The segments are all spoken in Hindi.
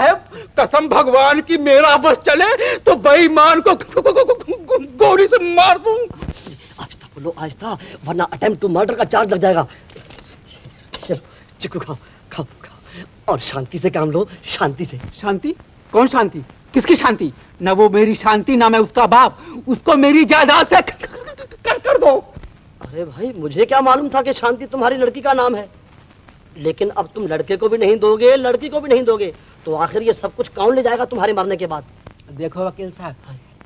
साहब, कसम भगवान की मेरा बस चले तो बेईमान को गोली से मार दूं। आहिस्ता बोलो, आहिस्ता, वरना अटेम्प्ट टू मर्डर का चार्ज लग जाएगा। चलो चिक्कू खाओ, खाओ खाओ, और शांति से काम लो, शांति से। शांति? कौन शांति? किसकी शांति? न वो मेरी शांति, ना मैं उसका बाप। उसको मेरी जायदाद से कर दो। अरे भाई, मुझे क्या मालूम था कि शांति तुम्हारी लड़की का नाम है। लेकिन अब तुम लड़के को भी नहीं दोगे, लड़की को भी नहीं दोगे, तो आखिर ये सब कुछ कौन ले जाएगा तुम्हारे मरने के बाद? देखो वकील साहब,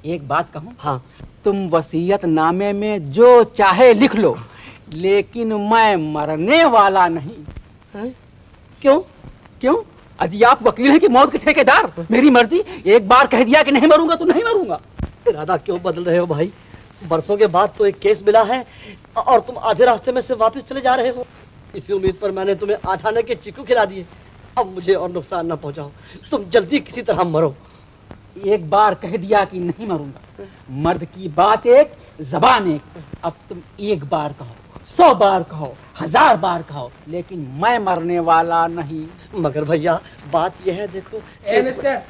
एक बात कहूं? हाँ। तुम वसीयत नामे में जो चाहे लिख लो, लेकिन मैं मरने वाला नहीं। है? क्यों? क्यों? अजी आप वकील हैं कि मौत के ठेकेदार? मेरी मर्जी, एक बार कह दिया कि नहीं मरूंगा तो नहीं मरूंगा। इरादा क्यों बदल रहे हो भाई? बरसों के बाद तो एक केस मिला है और तुम आधे रास्ते में से वापस चले जा रहे हो। इसी उम्मीद पर मैंने तुम्हें 8 आने के चिक्कू खिला दिए। अब मुझे और नुकसान न पहुंचाओ, तुम जल्दी किसी तरह मरो। एक बार कह दिया कि नहीं मरूंगा। मर्द की बात एक, जबान एक। अब तुम एक बार कहो, 100 बार कहो, 1000 बार कहो, लेकिन मैं मरने वाला नहीं। मगर भैया बात यह है, देखो। मिस्टर,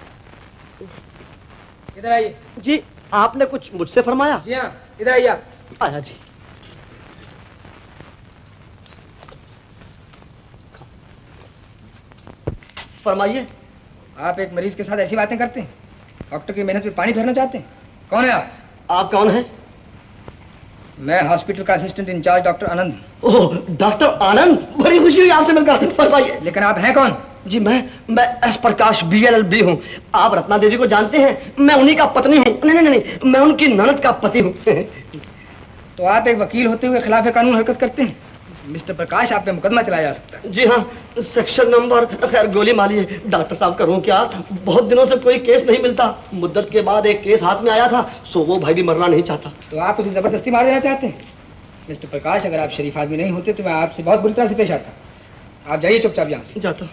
इधर आइए। जी, आपने कुछ मुझसे फरमाया? जी हाँ, इधर आइए आप। आया जी। फरमाइए। आप एक मरीज के साथ ऐसी बातें करते हैं? डॉक्टर की मेहनत में पानी फेरना चाहते हैं? कौन है आप? आप कौन हैं? मैं हॉस्पिटल का असिस्टेंट इंचार्ज डॉक्टर आनंद। ओह, डॉक्टर आनंद, बड़ी खुशी हुई आपसे मिलकर। फरमाइए। लेकिन आप हैं कौन? जी मैं एस प्रकाश BLLB हूँ। आप रत्ना देवी को जानते हैं? मैं उन्हीं का पत्नी हूँ। नहीं, मैं उनकी ननद का पति हूँ। तो आप एक वकील होते हुए खिलाफ कानून हरकत करते हैं? मिस्टर प्रकाश, आप पे मुकदमा चलाया जा सकता है। जी हाँ, सेक्शन नंबर, खैर गोली मारिए। डॉक्टर साहब करूँ क्या? बहुत दिनों से कोई केस नहीं मिलता। मुद्दत के बाद एक केस हाथ में आया था, सो वो भाई भी मरना नहीं चाहता। तो आप उसे जबरदस्ती मार देना चाहते हैं? मिस्टर प्रकाश, अगर आप शरीफ आदमी नहीं होते तो मैं आपसे बहुत बुरी तरह से पेश आता। आप जाइए चुपचाप यहाँ से। जाता।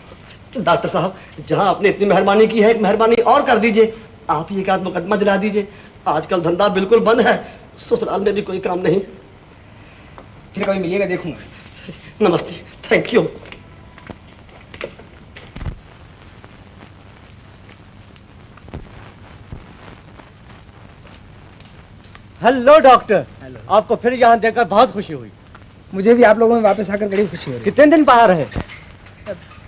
डॉक्टर साहब, जहाँ आपने इतनी मेहरबानी की है, एक मेहरबानी और कर दीजिए। आप ही एक आध मुकदमा दिला दीजिए। आजकल धंधा बिल्कुल बंद है, ससुराल में भी कोई काम नहीं। फिर कभी मिलिएगा, देखूंगा। नमस्ते, thank you. Hello doctor. Hello. आपको फिर यहाँ देखकर बहुत खुशी हुई। मुझे भी आप लोगों में वापस आकर बड़ी खुशी हो रही है। कितने दिन बाहर रहे?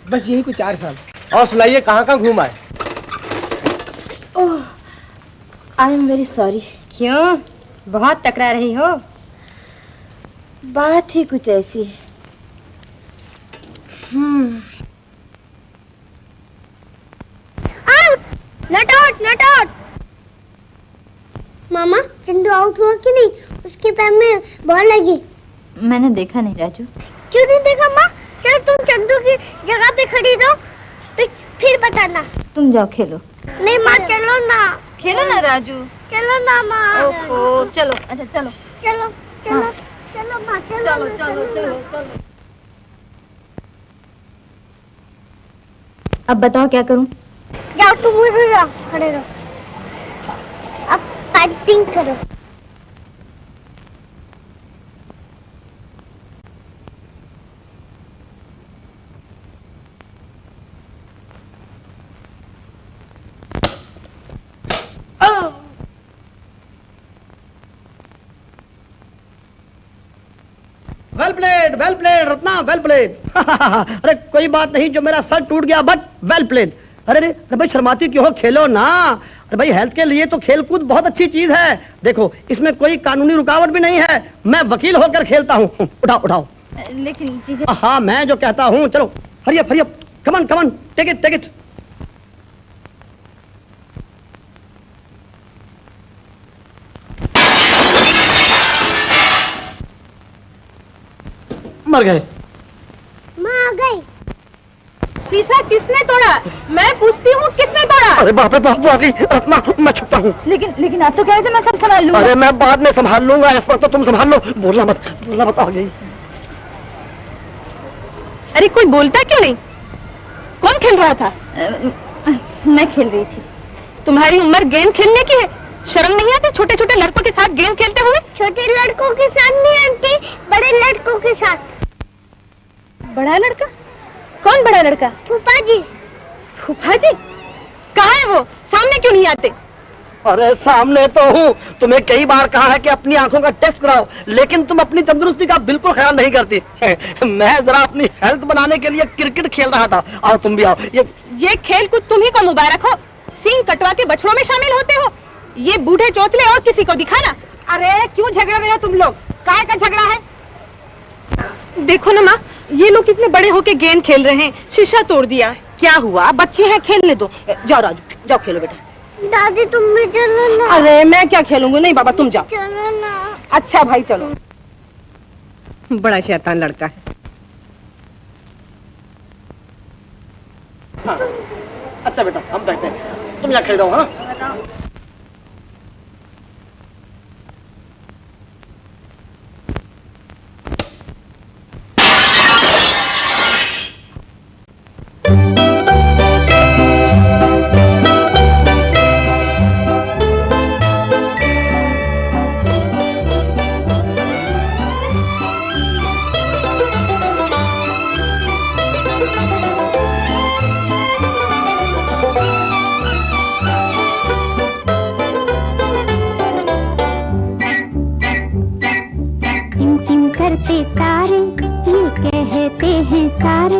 बस यही कुछ 4 साल। और सुनाइए, कहाँ घूम आए? ओह, आई एम वेरी सॉरी। क्यों, बहुत टकरा रही हो? बात ही कुछ ऐसी है। Not out. Mama, Chandu out हुआ कि नहीं? उसके पैर में बॉल लगी। मैंने देखा नहीं राजू। क्यों नहीं देखा माँ? चल तुम चंदू की जगह पे खड़ी रहो, फिर बताना। तुम जाओ खेलो। नहीं माँ, चलो ना। खेलो ना राजू। चलो ना माँ। ओहो, चलो। अच्छा चलो चलो चलो। हाँ। चलो माँ, चलो। अब बताओ क्या करूं? जाओ तुम उधर जाओ, खड़े रहो। अब फाइटिंग करो। Well played Ratna, well played. अरे कोई बात नहीं, जो मेरा सर टूट गया, बट वेल प्लेड। अरे भाई शर्माती क्यों हो, खेलो ना। अरे भाई हेल्थ के लिए तो खेलकूद बहुत अच्छी चीज है। देखो इसमें कोई कानूनी रुकावट भी नहीं है। मैं वकील होकर खेलता हूँ। उठाओ। लेकिन चीजें। हाँ, मैं जो कहता हूँ। चलो hurry up, come on, take it. मर गए। माँ आ गई। शीशा किसने तोड़ा? मैं पूछती हूँ, किसने तोड़ा? अरे बाप रे बाप, आ गई रत्ना, मैं छुपता हूँ। लेकिन आप तो कह रहे थे मैं सब संभाल लूंगा। अरे मैं बाद में संभाल लूंगा, इस वक्त तो तुम संभाल लो। बोलना मत। आ गई। अरे कोई बोलता क्यों नहीं? कौन खेल रहा था? मैं खेल रही थी। तुम्हारी उम्र गेंद खेलने की है? शर्म नहीं आती छोटे छोटे लड़कों के साथ गेंद खेलते हुए? छोटे लड़कों के साथ नहीं आंटी, बड़े लड़कों के साथ। बड़ा लड़का? कौन बड़ा लड़का? फूफा जी। फूफा जी? क्यों नहीं आते? अरे सामने तो हूँ, तुम्हें कई बार कहा है कि अपनी आंखों का टेस्ट कराओ, लेकिन तुम अपनी तंदुरुस्ती का बिल्कुल ख्याल नहीं करती। मैं जरा अपनी हेल्थ बनाने के लिए क्रिकेट खेल रहा था। आओ तुम भी आओ। ये खेल कूद तुम्ही को मुबारक हो, सींग कटवा के बछड़ों में शामिल होते हो। ये बूढ़े चोचले और किसी को दिखाना। अरे क्यों झगड़ रहे हो तुम लोग? काय का झगड़ा है? देखो ना माँ, ये लोग कितने बड़े होके गेंद खेल रहे हैं, शीशा तोड़ दिया। क्या हुआ, बच्चे हैं, खेलने दो। जाओ राजू, जाओ खेलो बेटा। दादी तुम भी चलो ना। अरे मैं क्या खेलूंगी? नहीं बाबा तुम जाओ। चलो ना। अच्छा भाई चलो। बड़ा शैतान लड़का है। हाँ। अच्छा बेटा हम बैठते हैं, तुम यहाँ खेल रहो। हाँ करते तारे ये कहते हैं सारे